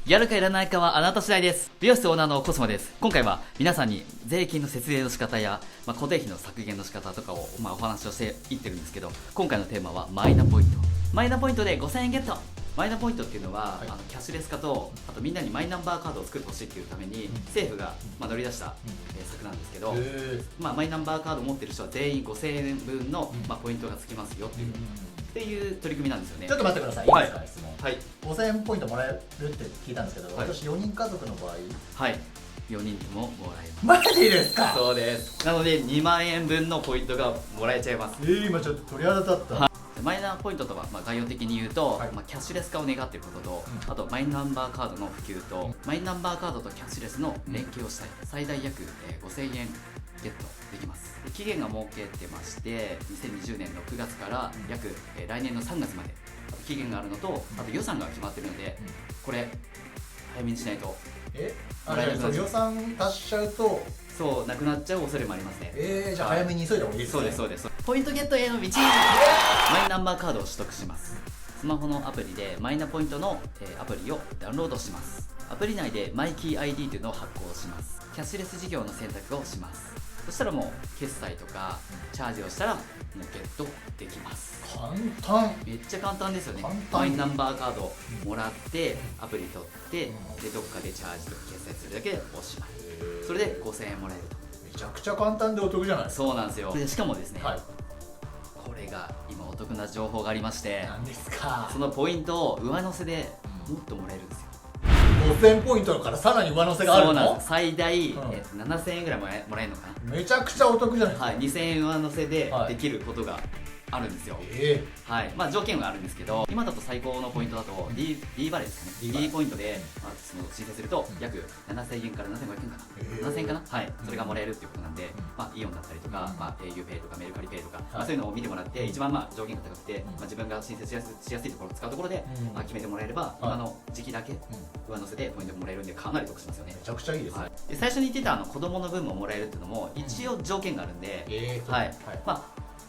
やるかやらないかはあなた次第です。美容室オーナーのコスモです。今回は皆さんに税金の節税の仕方や、固定費の削減の仕方とかを、お話をしていってるんですけど、今回のテーマはマイナポイント。マイナポイントで5000円ゲット。マイナポイントっていうのは、キャッシュレス化と、あとみんなにマイナンバーカードを作ってほしいっていうために、政府が、乗り出した、策なんですけど、マイナンバーカードを持ってる人は全員5000円分の、ポイントがつきますよっていう。っていう取り組みなんですよね。ちょっと待ってください。いいですか、質問。はい。5000円ポイントもらえるって聞いたんですけど、私4人家族の場合。はい。4人とももらえます。マジですか？そうです。なので2万円分のポイントがもらえちゃいます。今ちょっと鳥肌立った。マイナポイントとは、概要的に言うと、キャッシュレス化を願っていることと、あとマイナンバーカードの普及と、マイナンバーカードとキャッシュレスの連携をしたい。最大約、5000円ゲットできます。期限が設けてまして、2020年6月から約、来年の3月まで期限があるのと、あと予算が決まってるので、これ早めにしないと。予算達しちゃうとそうなくなっちゃう恐れもありますね。じゃあ早めに急いだ方がいいですね。そうですそうです。ポイントゲットへの道。マイナンバーカードを取得します。スマホのアプリでマイナポイントの、アプリをダウンロードします。アプリ内でマイキー ID というのを発行します。キャッシュレス事業の選択をします。そしたらもう決済とかチャージをしたらもうゲットできます。簡単。めっちゃ簡単ですよね。簡単。マイナンバーカードもらってアプリ取ってでどっかでチャージとか決済するだけでおしまい。それで5000円もらえると。めちゃくちゃ簡単でお得じゃないですか。そうなんですよ。でしかもですね、はい、これが今お得な情報がありまして、何ですか？そのポイントを上乗せでもっともらえるんですよ。5000ポイントからさらに上乗せがあるの？そうなんです。最大、7000円ぐらいもらえるのかな。めちゃくちゃお得じゃないですか。はい、2000円上乗せでできることがあるんですよ。はい、条件があるんですけど、今だと最高のポイントだと D バレーですかね。D ポイントで、その申請すると約7000円から7500円かな、7000円かな、はい、それがもらえるっていうことなんで、イオンだったりとか、au ペイとかメルカリペイとか、そういうのを見てもらって、一番条件が高くて、自分が申請しやすいところを使うところで、決めてもらえれば、今の時期だけ上乗せでポイントもらえるんで、かなり得しますよね。めちゃくちゃいいですね。で最初に言ってた子供の分ももらえるっていうのも一応条件があるんで、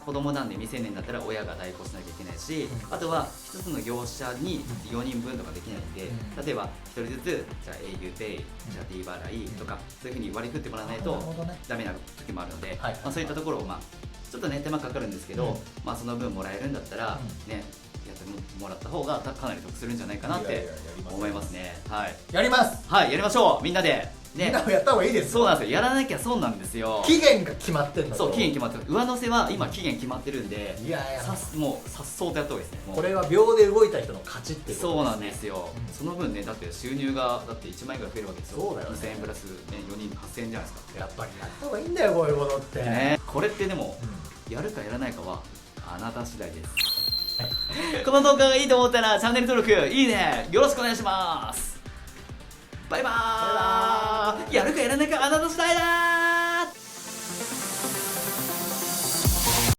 子供なんで未成年だったら親が代行しなきゃいけないし、あとは1つの業者に4人分とかできないんで、例えば1人ずつじゃあ au ペイ、じゃあ D 払いとか、そういうふうに割り振ってもらわないとダメな時もあるので、そういったところをちょっとね手間かかるんですけど、その分もらえるんだったらね、やってもらった方がかなり得するんじゃないかなって思いますね。はい、やります。はい、やりましょうみんなで。みんなもやった方がいいです。そうなんですよ。やらなきゃ損なんですよ。期限が決まってんの。そう、期限決まってる。上乗せは今期限決まってるんで、もうさっそうとやった方がいいですね。これは秒で動いた人の勝ちっていうことですね。そうなんですよ。その分ね、だって収入がだって1万円ぐらい増えるわけですよ。そうだよね。2000円プラスね、4人8000円じゃないですか。やっぱりやった方がいいんだよ、こういうことってね。これってでも、やるかやらないかはあなた次第です。この動画がいいと思ったらチャンネル登録、いいねよろしくお願いします。バイバーイ。やるかやらないかあなた次第だー。